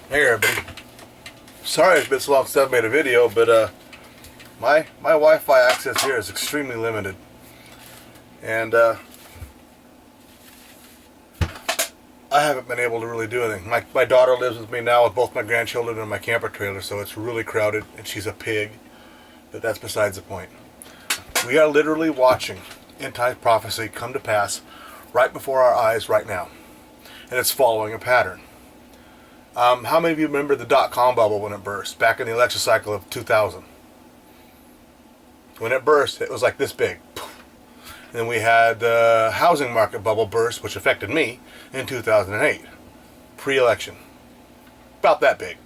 Hey everybody. Sorry it's been so long since I've made a video, but my Wi-Fi access here is extremely limited. And I haven't been able to really do anything. My daughter lives with me now with both my grandchildren in my camper trailer, so it's really crowded, and she's a pig. But that's besides the point. We are literally watching end-time prophecy come to pass right before our eyes right now. And it's following a pattern. How many of you remember the dot-com bubble when it burst back in the election cycle of 2000? When it burst, it was like this big. And then we had the housing market bubble burst, which affected me, in 2008, pre-election. About that big.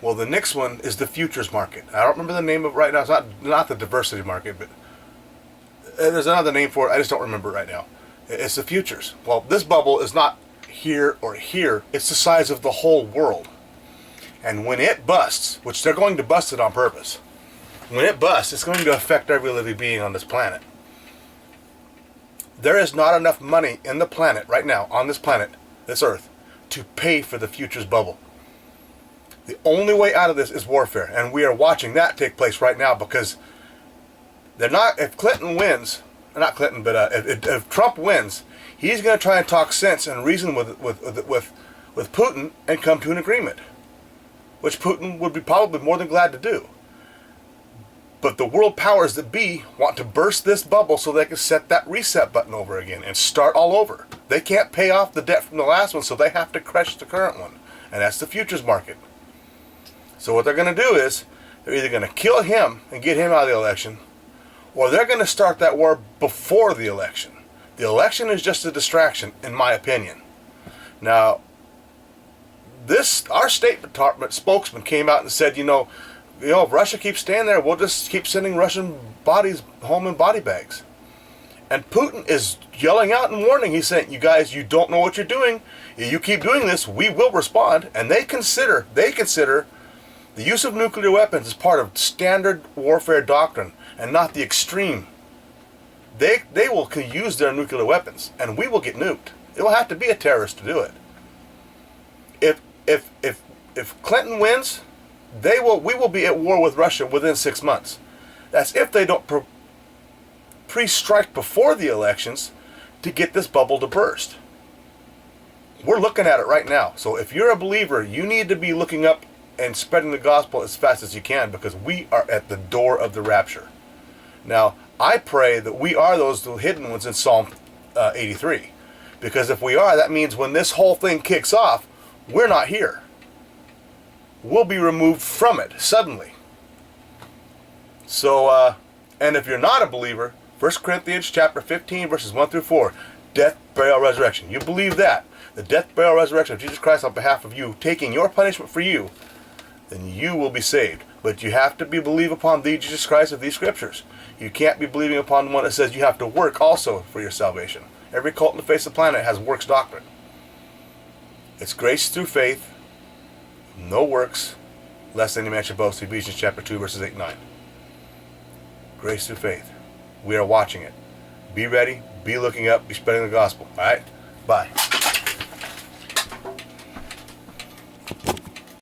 Well, the next one is the futures market. I don't remember the name of it right now. It's not the diversity market, but there's another name for it. I just don't remember it right now. It's the futures. Well, this bubble is not here or here. It's the size of the whole world. And when it busts, which they're going to bust it on purpose, when it busts, it's going to affect every living being on this planet. There is not enough money in the planet right now, on this planet, this earth, to pay for the futures bubble. The only way out of this is warfare, and we are watching that take place right now because they're not. If Clinton wins, not Clinton, but if Trump wins, he's going to try and talk sense and reason with Putin and come to an agreement, which Putin would be probably more than glad to do. But the world powers that be want to burst this bubble so they can set that reset button over again and start all over. They can't pay off the debt from the last one, so they have to crush the current one, and that's the futures market. So what they're going to do is they're either going to kill him and get him out of the election, or they're going to start that war before the election. The election is just a distraction, in my opinion. Now, our State Department spokesman came out and said, if Russia keeps staying there, we'll just keep sending Russian bodies home in body bags. And Putin is yelling out and warning. He's saying, you guys, you don't know what you're doing. If you keep doing this, we will respond. And they consider the use of nuclear weapons as part of standard warfare doctrine and not the extreme. They will use their nuclear weapons, and we will get nuked. It will have to be a terrorist to do it. If Clinton wins, we will be at war with Russia within 6 months. That's if they don't pre-strike before the elections to get this bubble to burst. We're looking at it right now. So if you're a believer, you need to be looking up and spreading the gospel as fast as you can, because we are at the door of the rapture. Now, I pray that we are those hidden ones in Psalm 83. Because if we are, that means when this whole thing kicks off, we're not here. We'll be removed from it suddenly. So, and if you're not a believer, 1 Corinthians chapter 15, verses 1 through 4, death, burial, resurrection. You believe that, the death, burial, resurrection of Jesus Christ on behalf of you, taking your punishment for you, then you will be saved. But you have to believe upon the Jesus Christ of these scriptures. You can't be believing upon the one that says you have to work also for your salvation. Every cult on the face of the planet has works doctrine. It's grace through faith, no works, lest any man should boast. Ephesians chapter 2, verses 8 and 9. Grace through faith. We are watching it. Be ready, be looking up, be spreading the gospel. Alright? Bye.